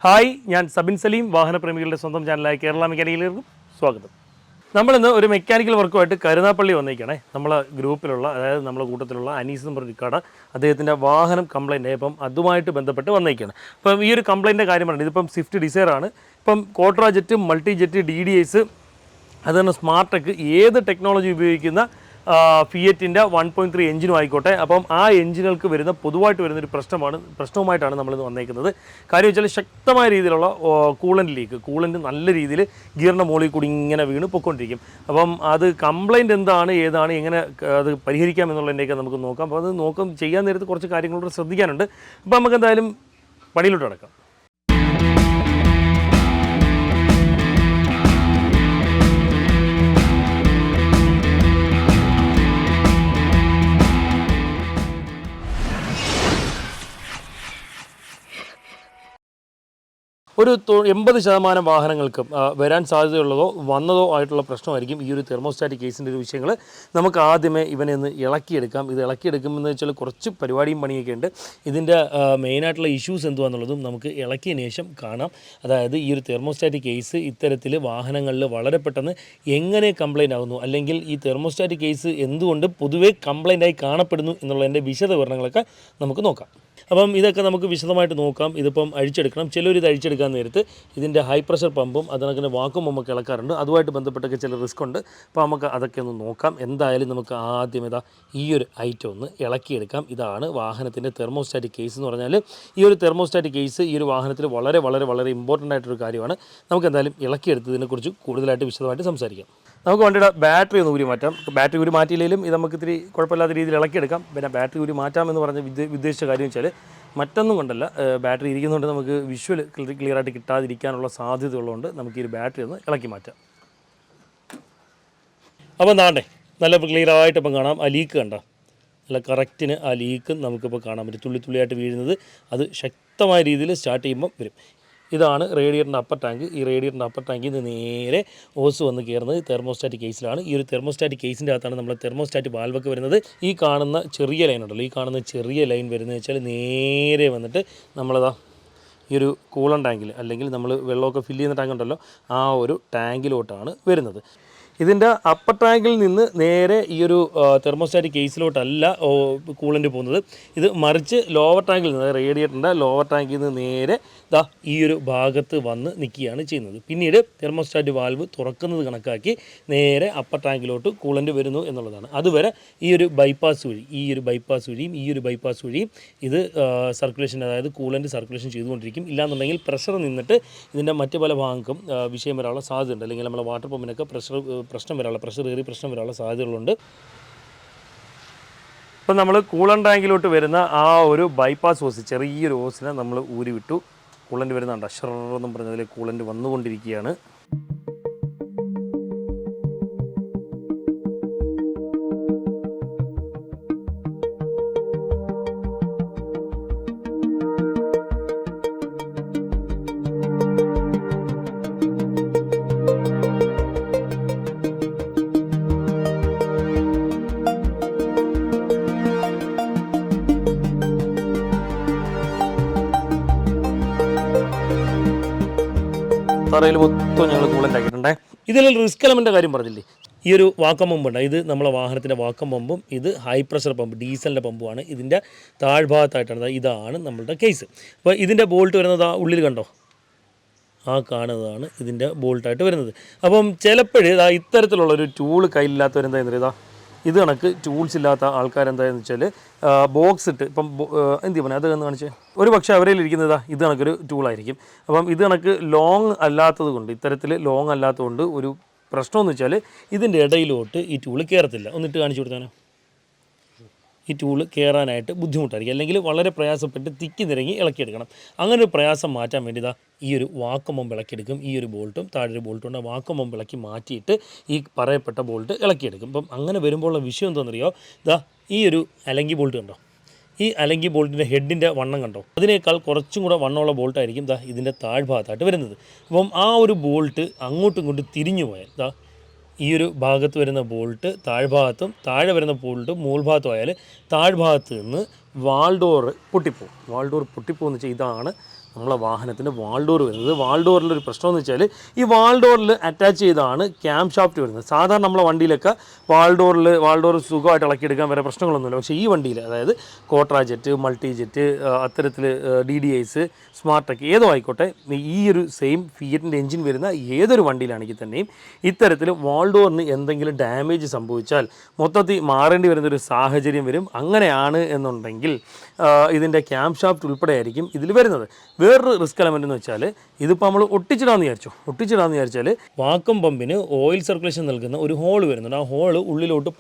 Hi, ഞാൻ സബിൻ സലീം, വാഹനപ്രേമികളുടെ സ്വന്തം ചാനലായ കേരള മെക്കാനിക്കലിലേക്കും സ്വാഗതം. നമ്മളിന്ന് ഒരു മെക്കാനിക്കൽ വർക്കുമായിട്ട് കരുനാപ്പള്ളി വന്നിരിക്കണേ. നമ്മളെ ഗ്രൂപ്പിലുള്ള, അതായത് നമ്മളെ കൂട്ടത്തിലുള്ള അനീസ് എന്ന് പറഞ്ഞ കട, അദ്ദേഹത്തിൻ്റെ വാഹനം കംപ്ലൈൻറ്റ് ആയി. അപ്പം അതുമായിട്ട് ബന്ധപ്പെട്ട് വന്നിരിക്കുകയാണ്. അപ്പം ഈ ഒരു കംപ്ലൈൻറ്റിൻ്റെ കാര്യം പറഞ്ഞത്, ഇതിപ്പം സ്വിഫ്റ്റ് ഡിസയറാണ്. ഇപ്പം കോട്രാ ജെറ്റ്, മൾട്ടി ജെറ്റ്, DDS, അതുതന്നെ സ്മാർട്ടെക്ക്, ഏത് ടെക്നോളജി ഉപയോഗിക്കുന്ന ഫിയറ്റിൻ്റെ 1.3 എഞ്ചിനും ആയിക്കോട്ടെ. അപ്പം ആ എഞ്ചിനുകൾക്ക് വരുന്ന പൊതുവായിട്ട് വരുന്നൊരു പ്രശ്നവുമായിട്ടാണ് നമ്മളിന്ന് വന്നേക്കുന്നത്. കാര്യം വെച്ചാൽ ശക്തമായ രീതിയിലുള്ള കൂളൻ്റ് ലീക്ക്, കൂളൻ്റ് നല്ല രീതിയിൽ ഗിയറിൻ്റെ മുകളിൽ കൂടി ഇങ്ങനെ വീണ് പൊയ്ക്കൊണ്ടിരിക്കും. അപ്പം അത് കംപ്ലൈൻറ്റ് എന്താണ്, ഏതാണ്, എങ്ങനെ അത് പരിഹരിക്കാം എന്നുള്ളതിൻ്റെയൊക്കെ നമുക്ക് നോക്കാം. അപ്പോൾ അത് ചെയ്യാൻ നേരത്ത് കുറച്ച് കാര്യങ്ങളോട് ശ്രദ്ധിക്കാനുണ്ട്. അപ്പോൾ നമുക്ക് എന്തായാലും പണിയിലോട്ട് കിടക്കാം. ഒരു 80% വാഹനങ്ങൾക്കും വരാൻ സാധ്യതയുള്ളതോ വന്നതോ ആയിട്ടുള്ള പ്രശ്നമായിരിക്കും ഈ ഒരു തെർമോസ്റ്റാറ്റിക് കേസിൻ്റെ ഒരു വിഷയങ്ങൾ. നമുക്ക് ആദ്യമേ ഇവനെ ഒന്ന് ഇളക്കിയെടുക്കാം. ഇത് ഇളക്കിയെടുക്കുമെന്ന് വെച്ചാൽ കുറച്ച് പരിപാടിയും പണിയൊക്കെ ഉണ്ട്. ഇതിൻ്റെ മെയിനായിട്ടുള്ള ഇഷ്യൂസ് എന്തുവാന്നുള്ളതും നമുക്ക് ഇളക്കിയതിന് ശേഷം കാണാം. അതായത് ഈ ഒരു തെർമോസ്റ്റാറ്റിക് കേസ് ഇത്തരത്തിൽ വാഹനങ്ങളിൽ വളരെ പെട്ടെന്ന് എങ്ങനെ കംപ്ലൈൻ്റ് ആകുന്നു, അല്ലെങ്കിൽ ഈ തെർമോസ്റ്റാറ്റിക് കേസ് എന്തുകൊണ്ട് പൊതുവേ കംപ്ലൈൻ്റായി കാണപ്പെടുന്നു എന്നുള്ളതിൻ്റെ വിശദവിവരണങ്ങളൊക്കെ നമുക്ക് നോക്കാം. അപ്പം ഇതൊക്കെ നമുക്ക് വിശദമായിട്ട് നോക്കാം. ഇതിപ്പം അഴിച്ചെടുക്കണം. ചിലർ ഇത് അഴിച്ചെടുക്കാൻ നേരത്ത് ഇതിൻ്റെ ഹൈ പ്രഷർ പമ്പും അതിനൊക്കെ വാക്കും നമുക്ക് ഇളക്കാറുണ്ട്. അതുമായിട്ട് ബന്ധപ്പെട്ടൊക്കെ ചില റിസ്ക് ഉണ്ട്. അപ്പോൾ നമുക്ക് അതൊക്കെ ഒന്ന് നോക്കാം. എന്തായാലും നമുക്ക് ആദ്യം ഈ ഒരു ഐറ്റം ഒന്ന് ഇളക്കിയെടുക്കാം. ഇതാണ് വാഹനത്തിൻ്റെ തെർമോസ്റ്റാറ്റിക് കേസ് എന്ന് പറഞ്ഞാൽ. ഈ ഒരു തെർമോസ്റ്റാറ്റിക് കേസ് ഈ ഒരു വാഹനത്തിൽ വളരെ വളരെ വളരെ ഇമ്പോർട്ടൻ്റ് ആയിട്ടൊരു കാര്യമാണ്. നമുക്ക് എന്തായാലും ഇളക്കിയെടുത്തതിനെക്കുറിച്ച് കൂടുതലായിട്ട് വിശദമായിട്ട് സംസാരിക്കാം. നമുക്ക് വണ്ടിയുടെ ബാറ്ററി ഒന്ന് ഊരി മാറ്റാം. ബാറ്ററി ഊരി മാറ്റിയില്ലെങ്കിലും ഇത് നമുക്ക് ഇത്തിരി കുഴപ്പമില്ലാത്ത രീതിയിൽ ഇളക്കിയെടുക്കാം. പിന്നെ ബാറ്ററി ഊരി മാറ്റാമെന്ന് പറഞ്ഞ് ഉദ്ദേശിച്ച കാര്യം വെച്ചാൽ മറ്റൊന്നും കൊണ്ടല്ല, ബാറ്ററി ഇരിക്കുന്നതുകൊണ്ട് നമുക്ക് വിഷ്വൽ ക്ലിയറായിട്ട് കിട്ടാതിരിക്കാനുള്ള സാധ്യതയുള്ളതുകൊണ്ട് നമുക്ക് ഈ ഒരു ബാറ്ററി ഒന്ന് ഇളക്കി മാറ്റാം. അപ്പോൾ എന്താണ്ടേ നല്ല ക്ലിയറായിട്ട് ഇപ്പം കാണാം. ആ ലീക്ക് കണ്ടോ, നല്ല കറക്റ്റിന് ആ ലീക്ക് നമുക്കിപ്പോൾ കാണാൻ പറ്റും. തുള്ളി തുള്ളിയായിട്ട് വീഴുന്നത് അത് ശക്തമായ രീതിയിൽ സ്റ്റാർട്ട് ചെയ്യുമ്പം വരും. ഇതാണ് റേഡിയേറ്ററിൻ്റെ അപ്പർ ടാങ്ക്. ഈ റേഡിയേറ്ററിൻ്റെ അപ്പർ ടാങ്കിൽ നിന്ന് നേരെ ഓസ് വന്ന് കയറുന്നത് തെർമോസ്റ്റാറ്റിക് കേസിലാണ്. ഈ ഒരു തെർമോസ്റ്റാറ്റിക് കേസിൻ്റെ അകത്താണ് നമ്മൾ തെർമോസ്റ്റാറ്റ് വാൽവൊക്കെ വരുന്നത്. ഈ കാണുന്ന ചെറിയ ലൈൻ ഉണ്ടല്ലോ, ഈ കാണുന്ന ചെറിയ ലൈൻ വരുന്നത് വെച്ചാൽ നേരെ വന്നിട്ട് നമ്മളതാ ഈ ഒരു കൂളൻ ടാങ്കിൽ, അല്ലെങ്കിൽ നമ്മൾ വെള്ളമൊക്കെ ഫില്ല് ചെയ്യുന്ന ടാങ്ക് ഉണ്ടല്ലോ, ആ ഒരു ടാങ്കിലോട്ടാണ് വരുന്നത്. ഇതിൻ്റെ അപ്പർ ടാങ്കിൽ നിന്ന് നേരെ ഈ ഒരു തെർമോസ്റ്റാറ്റിക് കേസിലോട്ടല്ല കൂളൻ്റ് പോകുന്നത്. ഇത് മറിച്ച് ലോവർ ടാങ്കിൽ നിന്ന്, റേഡിയേറ്ററിൻ്റെ ലോവർ ടാങ്കിൽ നിന്ന് നേരെ ഈ ഒരു ഭാഗത്ത് വന്ന് നിൽക്കുകയാണ് ചെയ്യുന്നത്. പിന്നീട് തെർമോസ്റ്റാറ്റ് വാൽവ് തുറക്കുന്നത് കണക്കാക്കി നേരെ അപ്പർ ടാങ്കിലോട്ട് കൂളൻ്റ് വരുന്നു എന്നുള്ളതാണ്. അതുവരെ ഈ ഒരു ബൈപ്പാസ് വഴിയും ഈ ഒരു ബൈപ്പാസ് വഴിയും ഇത് സർക്കുലേഷൻ, അതായത് കൂളൻ്റ് സർക്കുലേഷൻ ചെയ്തുകൊണ്ടിരിക്കും. ഇല്ലാന്നുണ്ടെങ്കിൽ പ്രഷർ നിന്നിട്ട് ഇതിൻ്റെ മറ്റ് പല ഭാഗങ്ങൾക്കും വിഷയം വരാനുള്ള സാധ്യതയുണ്ട്. അല്ലെങ്കിൽ നമ്മളെ വാട്ടർ പമ്പിനൊക്കെ പ്രഷർ ഏറി പ്രശ്നം വരാനുള്ള സാധ്യതകളുണ്ട്. ഇപ്പം നമ്മൾ കൂളൻ ടാങ്കിലോട്ട് വരുന്ന ആ ഒരു ബൈപ്പാസ് ഹോസ്, ചെറിയൊരു ഹോസിനെ നമ്മൾ ഊരി വിട്ടു. കൂളൻ്റ് വരുന്നുണ്ട്, അഷറെന്നും പറഞ്ഞതിൽ കൂളൻ്റ് വന്നുകൊണ്ടിരിക്കുകയാണ്. തറയിൽ മൊത്തം ഞങ്ങൾ കൂളൻ്റ് ആക്കിയിട്ടുണ്ടേ. ഇതിൽ റിസ്ക് എലമെൻ്റെ കാര്യം പറഞ്ഞില്ലേ, ഈ ഒരു വാക്കം പമ്പുണ്ട്. ഇത് നമ്മളെ വാഹനത്തിൻ്റെ വാക്കം പമ്പും ഇത് ഹൈ പ്രഷർ പമ്പ്, ഡീസലിൻ്റെ പമ്പുമാണ്. ഇതിൻ്റെ താഴ്ഭാഗത്തായിട്ടാണ് ഇതാണ് നമ്മളുടെ കേസ്. അപ്പോൾ ഇതിൻ്റെ ബോൾട്ട് വരുന്നത് ആ ഉള്ളിൽ കണ്ടോ, ആ കാണുന്നതാണ് ഇതിൻ്റെ ബോൾട്ടായിട്ട് വരുന്നത്. അപ്പം ചിലപ്പോൾ ഇത്തരത്തിലുള്ളൊരു ടൂള് കയ്യിലില്ലാത്തവരെന്താ ഇത് കണക്ക് ടൂൾസ് ഇല്ലാത്ത ആൾക്കാരെന്താണെന്ന് വെച്ചാൽ ബോക്സ് ഇട്ട്, ഇപ്പം എന്ത് ചെയ്യുക അതൊന്ന് കാണിച്ച്, ഒരു പക്ഷേ അവരിൽ ഇരിക്കുന്നത് ഇത് കണക്കൊരു ടൂളായിരിക്കും. അപ്പം ഇത് കണക്ക് ലോങ് അല്ലാത്തത് കൊണ്ട്, ഇത്തരത്തിൽ ലോങ് അല്ലാത്തതുകൊണ്ട് ഒരു പ്രശ്നമെന്ന് വെച്ചാൽ ഇതിൻ്റെ ഇടയിലോട്ട് ഈ ടൂള് കയറത്തില്ല. ഒന്നിട്ട് കാണിച്ചു കൊടുത്താനോ, ഈ ടൂള് കയറാനായിട്ട് ബുദ്ധിമുട്ടായിരിക്കും. അല്ലെങ്കിൽ വളരെ പ്രയാസപ്പെട്ട് തിക്കി നിരങ്ങി ഇളക്കിയെടുക്കണം. അങ്ങനെ ഒരു പ്രയാസം മാറ്റാൻ വേണ്ടി ഈ ഒരു വാക്കം പമ്പ് ഇളക്കിയെടുക്കും. ഈ ഒരു ബോൾട്ടും താഴെ ഒരു ബോൾട്ടും ഉണ്ട്. വാക്കം പമ്പ് ഇളക്കി മാറ്റിയിട്ട് ഈ പറയപ്പെട്ട ബോൾട്ട് ഇളക്കിയെടുക്കും. അപ്പം അങ്ങനെ വരുമ്പോഴുള്ള വിഷയം എന്താണെന്നറിയോ, ഈ ഒരു അലങ്കി ബോൾട്ട് കണ്ടോ, ഈ അലങ്കി ബോൾട്ടിൻ്റെ ഹെഡിൻ്റെ വണ്ണം കണ്ടോ, അതിനേക്കാൾ കുറച്ചും കൂടെ വണ്ണമുള്ള ബോൾട്ടായിരിക്കും ഇതിൻ്റെ താഴ്ഭാഗത്തായിട്ട് വരുന്നത്. അപ്പം ആ ഒരു ബോൾട്ട് അങ്ങോട്ടും ഇങ്ങോട്ടും തിരിഞ്ഞു പോയാൽ ഈ ഒരു ഭാഗത്ത് വരുന്ന ബോൾട്ട് താഴ്ഭാഗത്തും താഴെ വരുന്ന ബോൾട്ട് മുകൾഭാഗത്തും ആയാൽ താഴ്ഭാഗത്ത് നിന്ന് വാൾഡോർ പൊട്ടിപ്പോകും. വാൾഡോർ പൊട്ടിപ്പോകുന്ന വെച്ചാൽ ഇതാണ് നമ്മളെ വാഹനത്തിൻ്റെ വാൾ ഡോർ വരുന്നത്. വാൾ ഡോറിലൊരു പ്രശ്നമെന്ന് വെച്ചാൽ ഈ വാൾ ഡോറിൽ അറ്റാച്ച് ചെയ്താണ് ക്യാം ഷാഫ്റ്റ് വരുന്നത്. സാധാരണ നമ്മളെ വണ്ടിയിലൊക്കെ വാൾ ഡോർ സുഖമായിട്ട് ഇളക്കിയെടുക്കാൻ വേറെ പ്രശ്നങ്ങളൊന്നുമില്ല. പക്ഷേ ഈ വണ്ടിയിൽ, അതായത് കോട്രാ ജെറ്റ്, മൾട്ടി ജെറ്റ്, അത്തരത്തിൽ DDIs, സ്മാർട്ടെക് ഏതോ ആയിക്കോട്ടെ, ഈ ഒരു സെയിം ഫിയറ്റിൻ്റെ എഞ്ചിൻ വരുന്ന ഏതൊരു വണ്ടിയിലാണെങ്കിൽ തന്നെയും ഇത്തരത്തിൽ വാൾ ഡോറിന് എന്തെങ്കിലും ഡാമേജ് സംഭവിച്ചാൽ മൊത്തത്തിൽ മാറേണ്ടി വരുന്നൊരു സാഹചര്യം വരും. അങ്ങനെയാണ് എന്നുണ്ടെങ്കിൽ ഇതിൻ്റെ ക്യാം ഷാഫ്റ്റ് ഉൾപ്പെടെ ആയിരിക്കും ഇതിൽ വരുന്നത്. വേറൊരു റിസ്ക് എലമെൻ്റ് എന്ന് വെച്ചാൽ, ഇതിപ്പോൾ നമ്മൾ ഒട്ടിച്ചിടാന്ന് വിചാരിച്ചാൽ വാക്വം പമ്പിന് ഓയിൽ സർക്കുലേഷൻ നൽകുന്ന ഒരു ഹോൾ വരുന്നുണ്ട്. ആ ഹോൾ ഉള്ളിലോട്ട്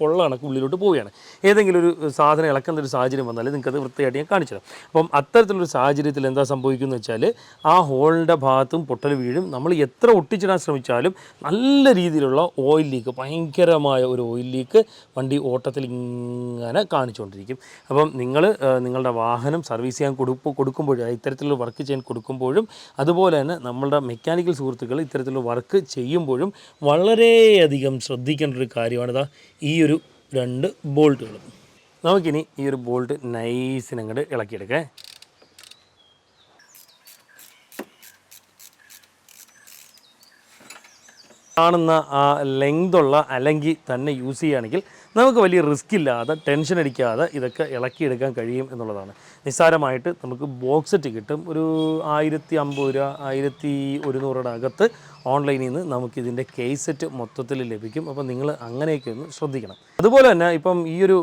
ഉള്ളിലോട്ട് പോവുകയാണ്. ഏതെങ്കിലും ഒരു സാധനം ഇളക്കുന്ന ഒരു സാഹചര്യം വന്നാൽ നിങ്ങൾക്കത് വൃത്തിയായിട്ട് ഞാൻ കാണിച്ചു തരാം. അപ്പം അത്തരത്തിലൊരു സാഹചര്യത്തിൽ എന്താ സംഭവിക്കുന്നത് വെച്ചാൽ, ആ ഹോളിൻ്റെ ഭാഗത്തും പൊട്ടൽ വീഴും. നമ്മൾ എത്ര ഒട്ടിച്ചിടാൻ ശ്രമിച്ചാലും നല്ല രീതിയിലുള്ള ഓയിൽ ലീക്ക്, ഭയങ്കരമായ ഒരു ഓയിൽ ലീക്ക് വണ്ടി ഓട്ടത്തിൽ ഇങ്ങനെ കാണിച്ചുകൊണ്ടിരിക്കും. അപ്പം നിങ്ങളുടെ വാഹനം സർവീസ് ചെയ്യാൻ കൊടുക്കുമ്പോഴും, ഇത്തരത്തിലുള്ള വർക്ക് ചെയ്യാൻ കൊടുക്കുമ്പോഴും, അതുപോലെ തന്നെ നമ്മളുടെ മെക്കാനിക്കൽ സുഹൃത്തുക്കൾ ഇത്തരത്തിലുള്ള വർക്ക് ചെയ്യുമ്പോഴും വളരെയധികം ശ്രദ്ധിക്കേണ്ട ഒരു കാര്യമാണിതാ ഈ ഒരു 2 ബോൾട്ടുകൾ. നമുക്കിനി ഈ ഒരു ബോൾട്ട് നൈസിനങ്ങോട്ട് ഇളക്കിയെടുക്കേ. കാണുന്ന ആ ലെങ്തുള്ള അലങ്കി തന്നെ യൂസ് ചെയ്യുകയാണെങ്കിൽ നമുക്ക് വലിയ റിസ്ക് ഇല്ലാതെ, ടെൻഷൻ അടിക്കാതെ ഇതൊക്കെ ഇളക്കിയെടുക്കാൻ കഴിയും എന്നുള്ളതാണ്. നിസ്സാരമായിട്ട് നമുക്ക് ബോക്സ് സെറ്റ് കിട്ടും. ഒരു 1050 രൂപ, 1100 അകത്ത് ഓൺലൈനിൽ നിന്ന് നമുക്കിതിൻ്റെ കേസ് സെറ്റ് മൊത്തത്തിൽ ലഭിക്കും. അപ്പോൾ നിങ്ങൾ അങ്ങനെയൊക്കെ ഒന്ന് ശ്രദ്ധിക്കണം. അതുപോലെ തന്നെ ഇപ്പം ഈ ഒരു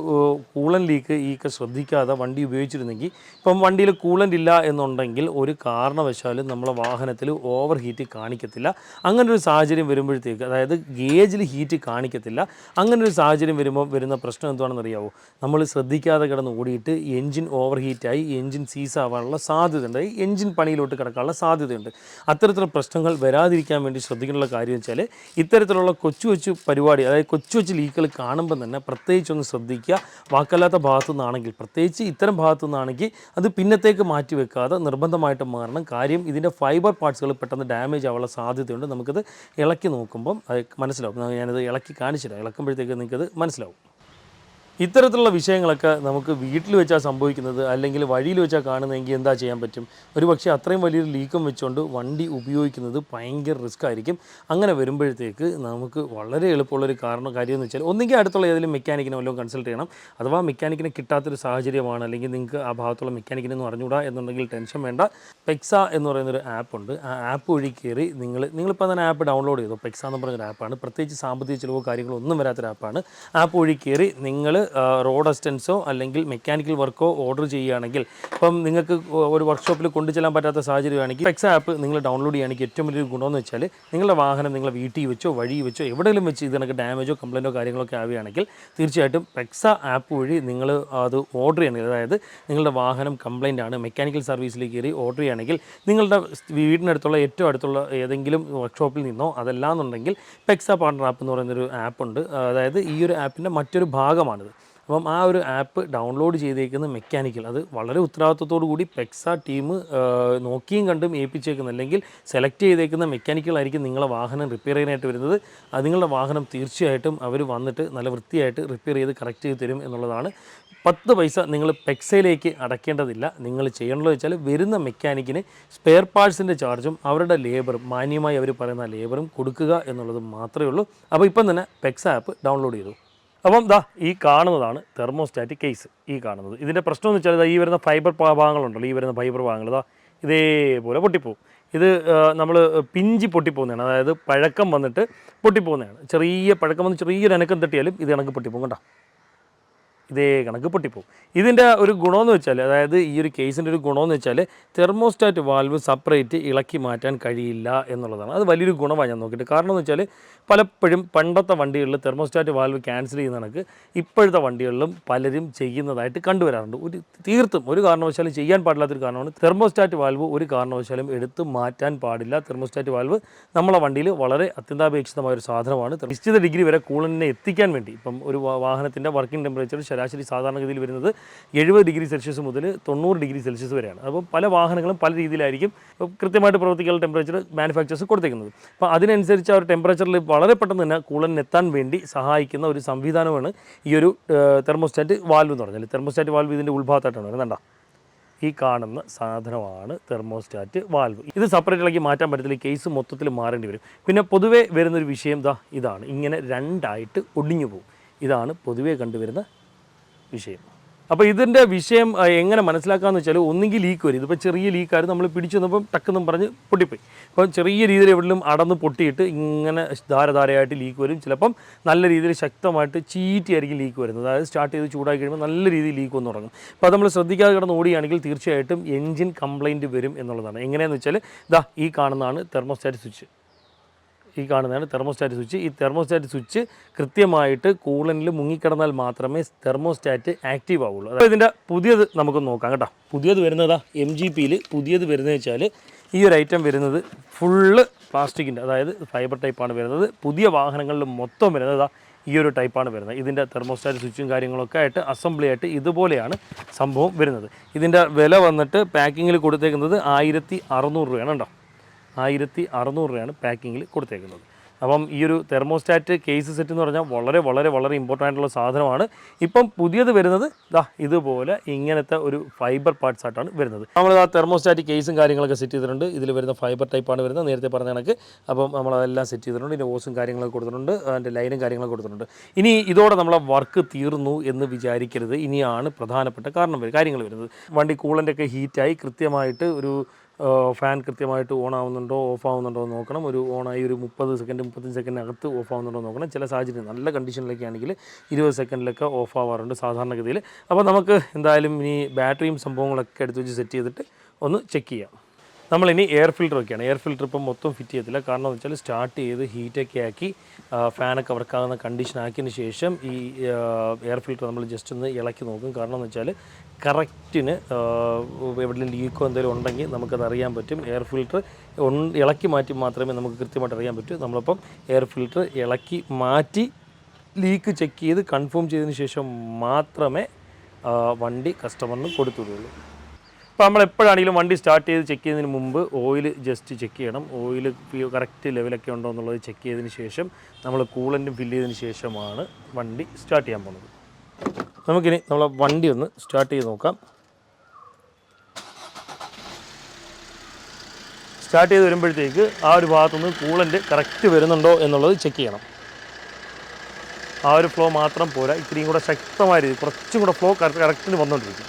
കൂളൻ ലീക്ക് ശ്രദ്ധിക്കാതെ വണ്ടി ഉപയോഗിച്ചിരുന്നെങ്കിൽ, ഇപ്പം വണ്ടിയിൽ കൂളൻ്റ് ഇല്ല എന്നുണ്ടെങ്കിൽ ഒരു കാരണവശാലും നമ്മളെ വാഹനത്തിൽ ഓവർ ഹീറ്റ് കാണിക്കത്തില്ല. അങ്ങനൊരു സാഹചര്യം വരുമ്പോഴത്തേക്ക്, അതായത് ഗേജിൽ ഹീറ്റ് കാണിക്കത്തില്ല. അങ്ങനൊരു സാഹചര്യം വരുന്ന പ്രശ്നം എന്താണെന്ന് അറിയാമോ? നമ്മൾ ശ്രദ്ധിക്കാതെ കിടന്ന് ഓടിയിട്ട് എൻജിൻ ഓവർ ഹീറ്റായി എൻജിൻ സീസാവാനുള്ള സാധ്യതയുണ്ട്, എൻജിൻ പണിയിലോട്ട് കിടക്കാനുള്ള സാധ്യതയുണ്ട്. അത്തരത്തിലുള്ള പ്രശ്നങ്ങൾ വരാതിരിക്കാൻ വേണ്ടി ശ്രദ്ധിക്കേണ്ട കാര്യം വെച്ചാൽ, ഇത്തരത്തിലുള്ള കൊച്ചു പരിപാടി, അതായത് കൊച്ചു ലീക്കുകൾ കാണുമ്പോൾ തന്നെ പ്രത്യേകിച്ചൊന്ന് ശ്രദ്ധിക്കുക. വാക്കല്ലാത്ത ഭാഗത്തു നിന്നാണെങ്കിൽ, പ്രത്യേകിച്ച് ഇത്തരം ഭാഗത്തു നിന്നാണെങ്കിൽ അത് പിന്നത്തേക്ക് മാറ്റി വെക്കാതെ നിർബന്ധമായിട്ട് മാറണം. കാര്യം ഇതിൻ്റെ ഫൈബർ പാർട്സുകൾ പെട്ടെന്ന് ഡാമേജ് ആവാനുള്ള സാധ്യതയുണ്ട്. നമുക്കത് ഇളക്കി നോക്കുമ്പം അത് മനസ്സിലാവും. ഞാനത് ഇളക്കി കാണിച്ചില്ല, ഇളക്കുമ്പോഴത്തേക്ക് നിങ്ങൾക്കത് മനസ്സിലാവും. ഇത്തരത്തിലുള്ള വിഷയങ്ങളൊക്കെ നമുക്ക് വീട്ടിൽ വെച്ചാൽ സംഭവിക്കുന്നത്, അല്ലെങ്കിൽ വഴിയിൽ വെച്ചാൽ കാണുന്നതെങ്കിൽ എന്താ ചെയ്യാൻ പറ്റും? ഒരു പക്ഷേ അത്രയും വലിയൊരു ലീക്കം വെച്ചുകൊണ്ട് വണ്ടി ഉപയോഗിക്കുന്നത് ഭയങ്കര റിസ്ക് ആയിരിക്കും. അങ്ങനെ വരുമ്പോഴത്തേക്ക് നമുക്ക് വളരെ എളുപ്പമുള്ളൊരു കാര്യം എന്ന് വെച്ചാൽ, ഒന്നുകിൽ അടുത്തുള്ള ഏതെങ്കിലും മെക്കാനിക്കിനെ വല്ലതും കൺസൾട്ട് ചെയ്യണം. അഥവാ മെക്കാനിക്കിനെ കിട്ടാത്തൊരു സാഹചര്യമാണ്, അല്ലെങ്കിൽ നിങ്ങൾക്ക് ആ ഭാഗത്തുള്ള മെക്കാനിക്കിനൊന്നും അറിഞ്ഞുകൂടാ എന്നുണ്ടെങ്കിൽ ടെൻഷൻ വേണ്ട. പെക്സ എന്ന് പറയുന്നൊരു ആപ്പുണ്ട്. ആ ആപ്പ് വഴി കയറി നിങ്ങളിപ്പോൾ തന്നെ ആപ്പ് ഡൗൺലോഡ് ചെയ്തു. പെക്സ എന്ന് പറഞ്ഞൊരു ആപ്പാണ്. പ്രത്യേകിച്ച് സാമ്പത്തിക ചിലവോ കാര്യങ്ങളോ ഒന്നും വരാത്തൊരു ആപ്പാണ്. ആപ്പ് വഴി കയറി നിങ്ങൾ റോഡ് അസിസ്റ്റൻസോ അല്ലെങ്കിൽ മെക്കാനിക്കൽ വർക്കോ ഓർഡർ ചെയ്യുകയാണെങ്കിൽ, ഇപ്പം നിങ്ങൾക്ക് ഒരു വർക്ക്ഷോപ്പിൽ കൊണ്ടുചെല്ലാൻ പറ്റാത്ത സാഹചര്യമാണെങ്കിൽ പെക്സ ആപ്പ് നിങ്ങൾ ഡൗൺലോഡ് ചെയ്യുകയാണെങ്കിൽ ഏറ്റവും വലിയൊരു ഗുണമെന്ന് വെച്ചാൽ, നിങ്ങളുടെ വാഹനം നിങ്ങളെ വീട്ടിൽ വെച്ചോ വഴി വെച്ചോ എവിടെയെങ്കിലും വെച്ച് ഇതിനൊക്കെ ഡാമേജോ കംപ്ലയിൻറ്റോ കാര്യങ്ങളൊക്കെ ആവുകയാണെങ്കിൽ തീർച്ചയായിട്ടും പെക്സ ആപ്പ് വഴി നിങ്ങൾ അത് ഓർഡർ ചെയ്യണമെങ്കിൽ, അതായത് നിങ്ങളുടെ വാഹനം കംപ്ലയിൻ്റ് ആണ്, മെക്കാനിക്കൽ സർവീസിലേക്ക് കയറി ഓർഡർ ചെയ്യുകയാണെങ്കിൽ നിങ്ങളുടെ വീടിനടുത്തുള്ള ഏറ്റവും അടുത്തുള്ള ഏതെങ്കിലും വർക്ക്ഷോപ്പിൽ നിന്നോ, അതല്ലാന്നുണ്ടെങ്കിൽ പെക്സ പാർട്ണർ ആപ്പ് എന്ന് പറയുന്നൊരു ആപ്പുണ്ട്. അതായത് ഈ ഒരു ആപ്പിൻ്റെ മറ്റൊരു ഭാഗമാണിത്. അപ്പം ആ ഒരു ആപ്പ് ഡൗൺലോഡ് ചെയ്തേക്കുന്ന മെക്കാനിക്കൽ, അത് വളരെ ഉത്തരവാദിത്വത്തോടു കൂടി പെക്സ ടീം നോക്കിയും കണ്ടും ഏൽപ്പിച്ചേക്കുന്ന, അല്ലെങ്കിൽ സെലക്ട് ചെയ്തേക്കുന്ന മെക്കാനിക്കലായിരിക്കും നിങ്ങളെ വാഹനം റിപ്പയർ ചെയ്യാനായിട്ട് വരുന്നത്. അത് നിങ്ങളുടെ വാഹനം തീർച്ചയായിട്ടും അവർ വന്നിട്ട് നല്ല വൃത്തിയായിട്ട് റിപ്പയർ ചെയ്ത് കറക്റ്റ് ചെയ്ത് തരും എന്നുള്ളതാണ്. 10 പൈസ നിങ്ങൾ പെക്സയിലേക്ക് അടയ്ക്കേണ്ടതില്ല. നിങ്ങൾ ചെയ്യേണ്ടതെന്ന് വെച്ചാൽ, വരുന്ന മെക്കാനിക്കിന് സ്പെയർ പാർട്സിൻ്റെ ചാർജും അവരുടെ ലേബറും, മാന്യമായി അവർ പറയുന്ന ലേബറും കൊടുക്കുക എന്നുള്ളത് മാത്രമേ ഉള്ളൂ. അപ്പോൾ ഇപ്പം തന്നെ പെക്സ ആപ്പ് ഡൗൺലോഡ് ചെയ്തു. അപ്പം ഈ കാണുന്നതാണ് തെർമോസ്റ്റാറ്റ് കേസ്. ഈ കാണുന്നത് ഇതിൻ്റെ പ്രശ്നം എന്ന് വെച്ചാൽ, ഈ വരുന്ന ഫൈബർ ഭാഗങ്ങളുണ്ടല്ലോ, ഈ വരുന്ന ഫൈബർ ഭാഗങ്ങൾ ഇതേപോലെ പൊട്ടിപ്പോവും. ഇത് നമ്മൾ പിഞ്ചി പൊട്ടിപ്പോകുന്നതാണ്, അതായത് പഴക്കം വന്നിട്ട് പൊട്ടിപ്പോകുന്നതാണ്. ചെറിയ പഴക്കം വന്ന് ചെറിയൊരു അനക്കം തട്ടിയാലും ഇത് കണക്ക് പൊട്ടിപ്പോകും. കേട്ടോ, ഇതേ കണക്ക് പൊട്ടിപ്പോവും. ഇതിൻ്റെ ഒരു ഗുണമെന്ന് വെച്ചാൽ, അതായത് ഈ ഒരു കേസിൻ്റെ ഒരു ഗുണമെന്ന് വെച്ചാൽ, തെർമോസ്റ്റാറ്റ് വാൽവ് സെപ്പറേറ്റ് ഇളക്കി മാറ്റാൻ കഴിയില്ല എന്നുള്ളതാണ്. അത് വലിയൊരു ഗുണമാണ് ഞാൻ നോക്കിയിട്ട്. കാരണം എന്ന് വെച്ചാൽ, പലപ്പോഴും പണ്ടത്തെ വണ്ടികളിൽ തെർമോസ്റ്റാറ്റ് വാൽവ് ക്യാൻസൽ ചെയ്യുന്ന കണക്ക് ഇപ്പോഴത്തെ വണ്ടികളിലും പലരും ചെയ്യുന്നതായിട്ട് കണ്ടുവരാറുണ്ട്. തീർത്തും ഒരു കാരണവശാലും ചെയ്യാൻ പാടില്ലാത്തൊരു കാരണമാണ് തെർമോസ്റ്റാറ്റ് വാൽവ് ഒരു കാരണവശാലും എടുത്ത് മാറ്റാൻ പാടില്ല. തെർമോസ്റ്റാറ്റ് വാൽവ് നമ്മളെ വണ്ടിയിൽ വളരെ അത്യന്താപേക്ഷിതമായ ഒരു സാധനമാണ്. നിശ്ചിത ഡിഗ്രി വരെ കൂളന്റിനെ എത്തിക്കാൻ വേണ്ടി, ഇപ്പം ഒരു വാഹനത്തിൻ്റെ വർക്കിംഗ് ടെമ്പറേച്ചർ ശരാശരി സാധാരണഗതിയിൽ വരുന്നത് 70 ഡിഗ്രി സെൽഷ്യസ് മുതൽ 90 ഡിഗ്രി സെൽഷ്യസ് വരെയാണ്. അപ്പോൾ പല വാഹനങ്ങളും പല രീതിയിലായിരിക്കും കൃത്യമായിട്ട് പ്രവർത്തിക്കാനുള്ള ടെമ്പറേച്ചർ മാനുഫാക്ചേഴ്സ് കൊടുത്തേക്കുന്നത്. അപ്പോൾ അതിനനുസരിച്ച് ആ ഒരു ടെമ്പറേച്ചറിൽ വളരെ പെട്ടെന്ന് തന്നെ കൂളന്റിന് എത്താൻ വേണ്ടി സഹായിക്കുന്ന ഒരു സംവിധാനമാണ് ഈ ഒരു തെർമോസ്റ്റാറ്റ് വാൽവ് എന്ന് പറഞ്ഞാൽ. തെർമോസ്റ്റാറ്റ് വാൽവ് ഇതിൻ്റെ ഉൾഭാഗത്തായിട്ടാണ് വരുന്നത്. ഈ കാണുന്ന സാധനമാണ് തെർമോസ്റ്റാറ്റ് വാൽവ്. ഇത് സെപ്പറേറ്റ് ഇളക്കി മാറ്റാൻ പറ്റത്തില്ല, ഈ കേസ് മൊത്തത്തിൽ മാറേണ്ടി വരും. പിന്നെ പൊതുവേ വരുന്നൊരു വിഷയം ഇതാണ്, ഇങ്ങനെ രണ്ടായിട്ട് ഒടിഞ്ഞു പോകും. ഇതാണ് പൊതുവേ കണ്ടുവരുന്ന വിഷയം. അപ്പോൾ ഇതിൻ്റെ വിഷയം എങ്ങനെ മനസ്സിലാക്കാമെന്ന് വെച്ചാൽ, ഒന്നുകിൽ ലീക്ക് വരും. ഇതിപ്പോൾ ചെറിയ ലീക്കായിരുന്നു, നമ്മൾ പിടിച്ചു വന്നപ്പം ടക്കെന്നും പറഞ്ഞ് പൊട്ടിപ്പോയി. അപ്പം ചെറിയ രീതിയിൽ എവിടെയും അടന്ന് പൊട്ടിയിട്ട് ഇങ്ങനെ ധാരധാരയായിട്ട് ലീക്ക് വരും. ചിലപ്പം നല്ല രീതിയിൽ ശക്തമായിട്ട് ചീറ്റിയായിരിക്കും ലീക്ക് വരുന്നത്. അതായത് സ്റ്റാർട്ട് ചെയ്ത് ചൂടാക്കി കഴിയുമ്പോൾ നല്ല രീതിയിൽ ലീക്ക് വന്ന് തുടങ്ങും. അപ്പോൾ അത് നമ്മൾ ശ്രദ്ധിക്കാതെ കിടന്ന് ഓടിയാണെങ്കിൽ തീർച്ചയായിട്ടും എൻജിൻ കംപ്ലയിൻറ്റ് വരും എന്നുള്ളതാണ്. എങ്ങനെയാണെന്ന് വെച്ചാൽ ഈ കാണുന്നതാണ് തെർമോസ്റ്റാറ്റ് സ്വിച്ച്. ഈ കാണുന്നതാണ് തെർമോസ്റ്റാറ്റ് സ്വിച്ച്. ഈ തെർമോസ്റ്റാറ്റ് സ്വിച്ച് കൃത്യമായിട്ട് കൂളനിൽ മുങ്ങിക്കിടന്നാൽ മാത്രമേ തെർമോസ്റ്റാറ്റ് ആക്റ്റീവ് ആവുള്ളൂ. അതായത് ഇതിൻ്റെ പുതിയത് നമുക്ക് നോക്കാം കേട്ടോ. പുതിയത് വരുന്നതാ MGPയിൽ പുതിയത് വരുന്നത് വെച്ചാൽ ഈ ഒരു ഐറ്റം വരുന്നത് ഫുള്ള് പ്ലാസ്റ്റിക്കിൻ്റെ, അതായത് ഫൈബർ ടൈപ്പാണ് വരുന്നത്. പുതിയ വാഹനങ്ങളിൽ മൊത്തം വരുന്നത് ഈ ഒരു ടൈപ്പാണ് വരുന്നത്. ഇതിൻ്റെ തെർമോസ്റ്റാറ്റ് സ്വിച്ചും കാര്യങ്ങളൊക്കെ ആയിട്ട് അസംബ്ലി ആയിട്ട് ഇതുപോലെയാണ് സംഭവം വരുന്നത്. ഇതിൻ്റെ വില വന്നിട്ട് പാക്കിങ്ങിൽ കൊടുത്തേക്കുന്നത് 1600 രൂപയാണ് കേട്ടോ. 1600 രൂപയാണ് പാക്കിങ്ങിൽ കൊടുത്തേക്കുന്നത്. അപ്പം ഈ ഒരു തെർമോസ്റ്റാറ്റ് കേസ് സെറ്റ് എന്ന് പറഞ്ഞാൽ വളരെ വളരെ വളരെ ഇമ്പോർട്ടൻ്റ് ആയിട്ടുള്ള സാധനമാണ്. ഇപ്പം പുതിയത് വരുന്നത് ഇതുപോലെ ഇങ്ങനത്തെ ഒരു ഫൈബർ പാർട്സ് ആയിട്ടാണ് വരുന്നത്. നമ്മൾ തെർമോസ്റ്റാറ്റ് കേസും കാര്യങ്ങളൊക്കെ സെറ്റ് ചെയ്തിട്ടുണ്ട്. ഇതിൽ വരുന്ന ഫൈബർ ടൈപ്പാണ് വരുന്നത്, നേരത്തെ പറഞ്ഞ കണക്ക്. അപ്പം നമ്മളതെല്ലാം സെറ്റ് ചെയ്തിട്ടുണ്ട്. ഇതിൻ്റെ ഓസും കാര്യങ്ങളൊക്കെ കൊടുത്തിട്ടുണ്ട്, അതിൻ്റെ ലൈനും കാര്യങ്ങളൊക്കെ കൊടുത്തിട്ടുണ്ട്. ഇനി ഇതോടെ നമ്മളെ വർക്ക് തീർന്നു എന്ന് വിചാരിക്കരുത്. ഇനിയാണ് പ്രധാനപ്പെട്ട കാര്യങ്ങൾ വരുന്നത്. വണ്ടി കൂളൻ്റൊക്കെ ഹീറ്റായി കൃത്യമായിട്ട് ഒരു ഫാൻ കൃത്യമായിട്ട് ഓൺ ആവുന്നുണ്ടോ ഓഫ് ആവുന്നുണ്ടോ എന്ന് നോക്കണം. ഒരു ഓണായി ഒരു 30 സെക്കൻഡ് 35 സെക്കൻഡിനകത്ത് ഓഫ് ആവുന്നുണ്ടോ എന്ന് നോക്കണം. ചില സാഹചര്യം നല്ല കണ്ടീഷനിലൊക്കെ ആണെങ്കിൽ 20 സെക്കൻഡിലൊക്കെ ഓഫ് ആവാറുണ്ട് സാധാരണഗതിയിൽ. അപ്പോൾ നമുക്ക് എന്തായാലും ഇനി ബാറ്ററിയും സംഭവങ്ങളൊക്കെ എടുത്ത് വെച്ച് സെറ്റ് ചെയ്തിട്ട് ഒന്ന് ചെക്ക് ചെയ്യാം. നമ്മളിനി എയർ ഫിൽറ്റർ ഒക്കെയാണ്. എയർ ഫിൽറ്റർ ഇപ്പം മൊത്തം ഫിറ്റ് ചെയ്യത്തില്ല. കാരണം എന്ന് വെച്ചാൽ സ്റ്റാർട്ട് ചെയ്ത് ഹീറ്റൊക്കെ ആക്കി ഫാനൊക്കെ വർക്കാകുന്ന കണ്ടീഷൻ ആക്കിയതിന് ശേഷം ഈ എയർ ഫിൽറ്റർ നമ്മൾ ജസ്റ്റ് ഒന്ന് ഇളക്കി നോക്കും. കാരണം എന്ന് വെച്ചാൽ കറക്റ്റിന് എവിടെയും ലീക്കോ എന്തെങ്കിലും ഉണ്ടെങ്കിൽ നമുക്കത് അറിയാൻ പറ്റും. എയർ ഫിൽറ്റർ ഇളക്കി മാറ്റി മാത്രമേ നമുക്ക് കൃത്യമായിട്ട് അറിയാൻ പറ്റൂ. നമ്മളിപ്പം എയർ ഫിൽറ്റർ ഇളക്കി മാറ്റി ലീക്ക് ചെക്ക് ചെയ്ത് കൺഫേം ചെയ്തതിന് ശേഷം മാത്രമേ വണ്ടി കസ്റ്റമറിന് കൊടുത്തുള്ളൂ. അപ്പോൾ നമ്മൾ എപ്പോഴാണെങ്കിലും വണ്ടി സ്റ്റാർട്ട് ചെയ്ത് ചെക്ക് ചെയ്യുന്നതിന് മുമ്പ് ഓയിൽ ജസ്റ്റ് ചെക്ക് ചെയ്യണം. ഓയിൽ കറക്റ്റ് ലെവലൊക്കെ ഉണ്ടോ എന്നുള്ളത് ചെക്ക് ചെയ്തതിന് ശേഷം നമ്മൾ കൂളൻറ്റും ഫില്ല് ചെയ്തതിന് ശേഷമാണ് വണ്ടി സ്റ്റാർട്ട് ചെയ്യാൻ പോകുന്നത്. നമുക്കിനി നമ്മളെ വണ്ടി ഒന്ന് സ്റ്റാർട്ട് ചെയ്ത് നോക്കാം. സ്റ്റാർട്ട് ചെയ്ത് വരുമ്പോഴത്തേക്ക് ആ ഒരു ഭാഗത്തുനിന്ന് കൂളൻ്റ് കറക്റ്റ് വരുന്നുണ്ടോ എന്നുള്ളത് ചെക്ക് ചെയ്യണം. ആ ഒരു ഫ്ലോ മാത്രം പോരാ, ഇത്രയും കൂടെ ശക്തമായ രീതി കുറച്ചും കൂടെ ഫ്ലോ കറക്റ്റിന് വന്നുകൊണ്ടിരിക്കും.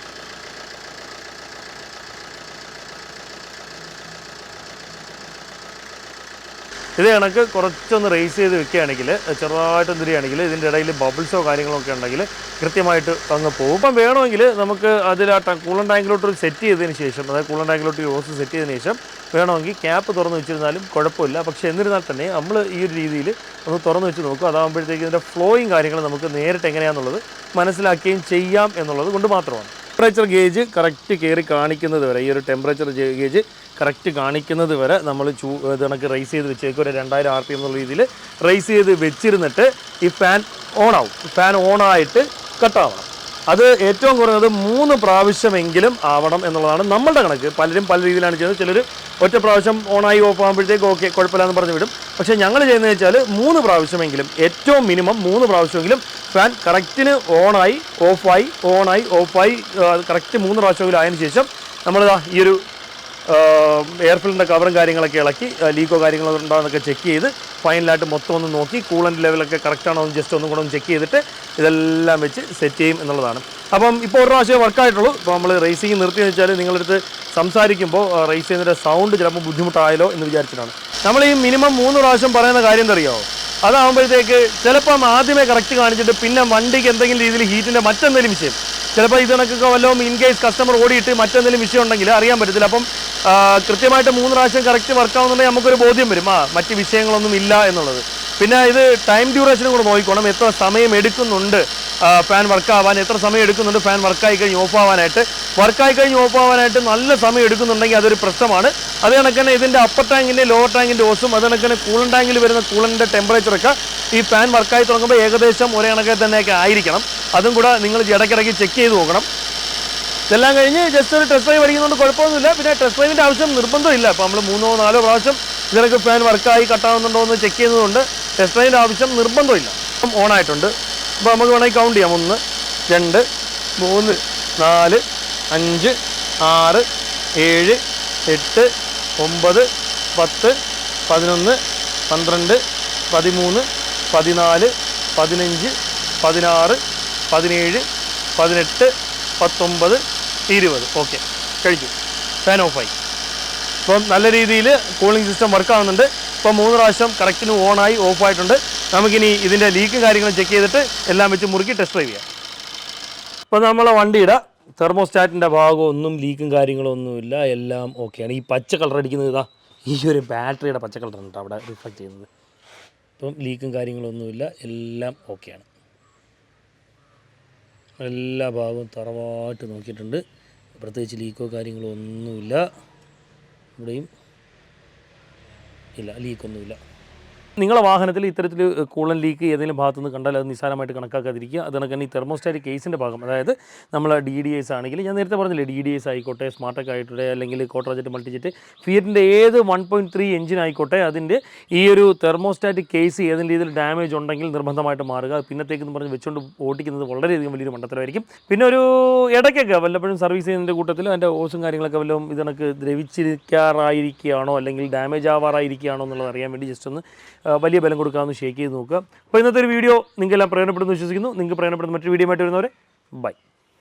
ഇത് കണക്ക് കുറച്ചൊന്ന് റേസ് ചെയ്ത് വെക്കുകയാണെങ്കിൽ, ചെറുതായിട്ട് എന്തിരിക്കുകയാണെങ്കിൽ ഇതിൻ്റെ ഇടയിൽ ബബിൾസോ കാര്യങ്ങളൊക്കെ ഉണ്ടെങ്കിൽ കൃത്യമായിട്ട് അങ്ങ് പോകും. അപ്പം വേണമെങ്കിൽ നമുക്ക് അതിൽ കൂളൻ ടാങ്കിലോട്ട് സെറ്റ് ചെയ്തതിന് ശേഷം, അതായത് കൂളൻ ടാങ്കിലോട്ട് ഓസ് സെറ്റ് ചെയ്തതിന് ശേഷം വേണമെങ്കിൽ ക്യാപ്പ് തുറന്ന് വെച്ചിരുന്നാലും കുഴപ്പമില്ല. പക്ഷേ എന്നിരുന്നാൽ തന്നെ നമ്മൾ ഈ ഒരു രീതിയിൽ ഒന്ന് തുറന്ന് വെച്ച് നോക്കും. അതാകുമ്പോഴത്തേക്ക് ഇതിൻ്റെ ഫ്ലോയും കാര്യങ്ങൾ നമുക്ക് നേരിട്ട് എങ്ങനെയാണെന്നുള്ളത് മനസ്സിലാക്കുകയും ചെയ്യാം എന്നുള്ളത് കൊണ്ട് മാത്രമാണ്. ടെമ്പറേച്ചർ ഗേജ് കറക്റ്റ് കയറി കാണിക്കുന്നത് വരെ, ഈ ഒരു ടെമ്പറേച്ചർ ഗേജ് കറക്റ്റ് കാണിക്കുന്നത് വരെ നമ്മൾ ഇത് കണക്ക് റൈസ് ചെയ്ത് വെച്ചേക്കും. ഒരു 2000 RPM എന്നുള്ള രീതിയിൽ റൈസ് ചെയ്ത് വെച്ചിരുന്നിട്ട് ഈ ഫാൻ ഓണാവും. ഫാൻ ഓണായിട്ട് കട്ടാവണം. അത് ഏറ്റവും കുറഞ്ഞത് 3 പ്രാവശ്യമെങ്കിലും ആവണം എന്നുള്ളതാണ് നമ്മളുടെ കണക്ക്. പലരും പല രീതിയിലാണ് ചെയ്യുന്നത്. ചിലർ ഒറ്റ പ്രാവശ്യം ഓണായി ഓഫ് ആകുമ്പോഴത്തേക്ക് ഓക്കെ കുഴപ്പമില്ലാന്ന് പറഞ്ഞു വിടും. പക്ഷേ ഞങ്ങൾ ചെയ്യുന്നത് വെച്ചാൽ 3 പ്രാവശ്യമെങ്കിലും, ഏറ്റവും മിനിമം 3 പ്രാവശ്യമെങ്കിലും ഫാൻ കറക്റ്റിന് ഓണായി ഓഫായി ഓണായി ഓഫായി കറക്റ്റ് 3 പ്രാവശ്യമെങ്കിലും ആയതിനു ശേഷം നമ്മളിതാ ഈ ഒരു എയർ ഫിൽറ്ററിൻ്റെ കവറും കാര്യങ്ങളൊക്കെ ഇളക്കി ലീക്കോ കാര്യങ്ങളോ ഉണ്ടോ എന്നൊക്കെ ചെക്ക് ചെയ്ത് ഫൈനലായിട്ട് മൊത്തം ഒന്ന് നോക്കി കൂളൻ്റ് ലെവലൊക്കെ കറക്റ്റാണോ എന്ന് ജസ്റ്റ് ഒന്നും കൂടെ ഒന്ന് ചെക്ക് ചെയ്തിട്ട് ഇതെല്ലാം വെച്ച് സെറ്റ് ചെയ്യും എന്നുള്ളതാണ്. അപ്പം ഇപ്പോൾ ഒരു പ്രാവശ്യം വർക്കായിട്ടുള്ളൂ. ഇപ്പോൾ നമ്മൾ റേസിംഗ് നിർത്തിയെന്ന് വെച്ചാൽ നിങ്ങളടുത്ത് സംസാരിക്കുമ്പോൾ റേസ് ചെയ്യുന്നതിൻ്റെ സൗണ്ട് ചിലപ്പോൾ ബുദ്ധിമുട്ടായാലോ എന്ന് വിചാരിച്ചിട്ടാണ്. നമ്മൾ ഈ മിനിമം 3 പ്രാവശ്യം പറയുന്ന കാര്യം എന്തറിയാമോ? അതാകുമ്പോഴത്തേക്ക് ചിലപ്പം ആദ്യമേ കറക്റ്റ് കാണിച്ചിട്ട് പിന്നെ വണ്ടിക്ക് എന്തെങ്കിലും രീതിയിൽ ഹീറ്റിൻ്റെ മറ്റെന്തെങ്കിലും വിഷയം, ചിലപ്പോൾ ഇത് കണക്കൊക്കെ വല്ലതും ഇൻ കേസ് കസ്റ്റമർ ഓടിയിട്ട് മറ്റെന്തെങ്കിലും വിഷയം ഉണ്ടെങ്കിൽ അറിയാൻ പറ്റത്തില്ല. അപ്പം കൃത്യമായിട്ട് 3 പ്രാവശ്യം കറക്റ്റ് വർക്കാവുന്നുണ്ടെങ്കിൽ നമുക്കൊരു ബോധ്യം വരും മറ്റ് വിഷയങ്ങളൊന്നും ഇല്ല എന്നുള്ളത്. പിന്നെ ഇത് ടൈം ഡ്യൂറേഷനും കൂടെ നോക്കിക്കോണം. എത്ര സമയം എടുക്കുന്നുണ്ട് ഫാൻ വർക്കാവാൻ, എത്ര സമയം എടുക്കുന്നുണ്ട് ഫാൻ വർക്കായി കഴിഞ്ഞ് ഓഫ് ആവാനായിട്ട്. വർക്കായി കഴിഞ്ഞ് ഓഫ് ആവാനായിട്ട് നല്ല സമയം എടുക്കുന്നുണ്ടെങ്കിൽ അതൊരു പ്രശ്നമാണ്. അത് കണക്കന്നെ ഇതിൻ്റെ അപ്പർ ടാങ്കിൻ്റെ ലോവർ ടാങ്കിൻ്റെ ഓസും, അത് കണക്കന്നെ കൂളൻ ടാങ്കിൽ വരുന്ന കൂളൻ്റെ ടെമ്പറേച്ചറൊക്കെ ഈ ഫാൻ വർക്കായി തുടങ്ങുമ്പോൾ ഏകദേശം ഒരേ കണക്കെ തന്നെയൊക്കെ ആയിരിക്കണം. അതും കൂടെ നിങ്ങൾ ഇടയ്ക്കിടയ്ക്ക് ചെക്ക് ചെയ്ത് നോക്കണം. ഇതെല്ലാം കഴിഞ്ഞ് ജസ്റ്റ് ഒരു ടെസ്റ്റ് ഡ്രൈവ് അടിക്കുന്നതുകൊണ്ട് കുഴപ്പമൊന്നുമില്ല. പിന്നെ ടെസ്റ്റ് ഡ്രൈവിൻ്റെ ആവശ്യം നിർബന്ധമില്ല. അപ്പോൾ നമ്മൾ 3-4 പ്രാവശ്യം ഇതിനൊക്കെ ഫാൻ വർക്കായി കട്ടാവുന്നുണ്ടോ എന്ന് ചെക്ക് ചെയ്യുന്നതുകൊണ്ട് ടെസ്റ്റ് ഡ്രൈവിൻ്റെ ആവശ്യം നിർബന്ധമില്ല. അപ്പം ഓണായിട്ടുണ്ട്. അപ്പോൾ നമുക്ക് വേണമെങ്കിൽ കൗണ്ട് ചെയ്യാം. 1 2 3 4 5 6, 7, 8, 9, 10, 11, 12, 13, 14, 15, 16, 17, 18, 19, 20. ഓക്കെ, കഴിച്ചു. ഫാൻ ഓഫായി. ഇപ്പം നല്ല രീതിയിൽ കൂളിംഗ് സിസ്റ്റം വർക്കാവുന്നുണ്ട്. ഇപ്പം 3 പ്രാവശ്യം കറക്റ്റിന് ഓണായി ഓഫായിട്ടുണ്ട്. നമുക്കിനി ഇതിൻ്റെ ലീക്കും കാര്യങ്ങളും ചെക്ക് ചെയ്തിട്ട് എല്ലാം വെച്ച് മുറുക്കി ടെസ്റ്റ് ഡ്രൈവ് ചെയ്യാം. ഇപ്പോൾ നമ്മളെ വണ്ടിയുടെ തെർമോസ്റ്റാറ്റിൻ്റെ ഭാഗമൊന്നും ലീക്കും കാര്യങ്ങളൊന്നുമില്ല, എല്ലാം ഓക്കെയാണ്. ഈ പച്ച കളർ അടിക്കുന്നത് ഇതാ ഈ ഒരു ബാറ്ററിയുടെ പച്ച കളറാണ് കേട്ടോ അവിടെ റിഫ്ലക്റ്റ് ചെയ്യുന്നത്. ഇപ്പം ലീക്കും കാര്യങ്ങളൊന്നുമില്ല, എല്ലാം ഓക്കെയാണ്. എല്ലാ ഭാഗവും തറവായിട്ട് നോക്കിയിട്ടുണ്ട്. പ്രത്യേകിച്ച് ലീക്കോ കാര്യങ്ങളോ ഒന്നുമില്ല. ഇവിടെയും ഇല്ല, ലീക്കൊന്നുമില്ല. നിങ്ങളുടെ വാഹനത്തിൽ ഇത്തരത്തിൽ കൂളൻ ലീക്ക് ഏതെങ്കിലും ഭാഗത്തുനിന്ന് കണ്ടാൽ അത് നിസ്സാരമായിട്ട് കണക്കാക്കാതിരിക്കുക. അത് കണക്ക് തന്നെ ഈ തെർമോസ്റ്റാറ്റിക് കേസിൻ്റെ ഭാഗം, അതായത് നമ്മൾ DDS ആണെങ്കിൽ, ഞാൻ നേരത്തെ പറഞ്ഞില്ലേ, DDS ആയിക്കോട്ടെ, സ്മാർട്ടെക് ആയിക്കോട്ടെ, അല്ലെങ്കിൽ കോട്ടർജെറ്റ് മൾട്ടിജെറ്റ്, ഫിയറ്റിൻ്റെ ഏത് 1.3 എഞ്ചിൻ ആയിക്കോട്ടെ, അതിൻ്റെ ഈ ഒരു തെർമോസ്റ്റാറ്റിക് കേസ് ഏതെങ്കിലും രീതിയിൽ ഡാമേജ് ഉണ്ടെങ്കിൽ നിർബന്ധമായിട്ട് മാറുക. പിന്നത്തേക്കെന്ന് പറഞ്ഞ് വെച്ചുകൊണ്ട് ഓടിക്കുന്നത് വളരെയധികം വലിയൊരു മണ്ടത്തരമായിരിക്കും. പിന്നെ ഒരു ഇടയ്ക്കൊക്കെ വല്ലപ്പോഴും സർവീസ് ചെയ്യുന്നതിൻ്റെ കൂട്ടത്തിൽ അതിൻ്റെ ഓസും കാര്യങ്ങളൊക്കെ വല്ലതും ഇതിനൊക്കെ ദ്രവിച്ചിരിക്കാറായിരിക്കുകയാണോ അല്ലെങ്കിൽ ഡാമേജ് ആവാറായിരിക്കുകയാണോ എന്നുള്ളത് അറിയാൻ വേണ്ടി ജസ്റ്റ് ഒന്ന് വലിയ ബലം കൊടുക്കാമെന്ന് ഷേക്ക് ചെയ്ത് നോക്കുക. അപ്പോൾ ഇന്നത്തെ ഒരു വീഡിയോ നിങ്ങൾക്കെല്ലാം പ്രയോജനപ്പെടുന്നു വിശ്വസിക്കുന്നു. നിങ്ങൾക്ക് പ്രയോജനപ്പെടുന്ന മറ്റൊരു വീഡിയോ ആയിട്ട് വരുന്നവരെ ബൈ.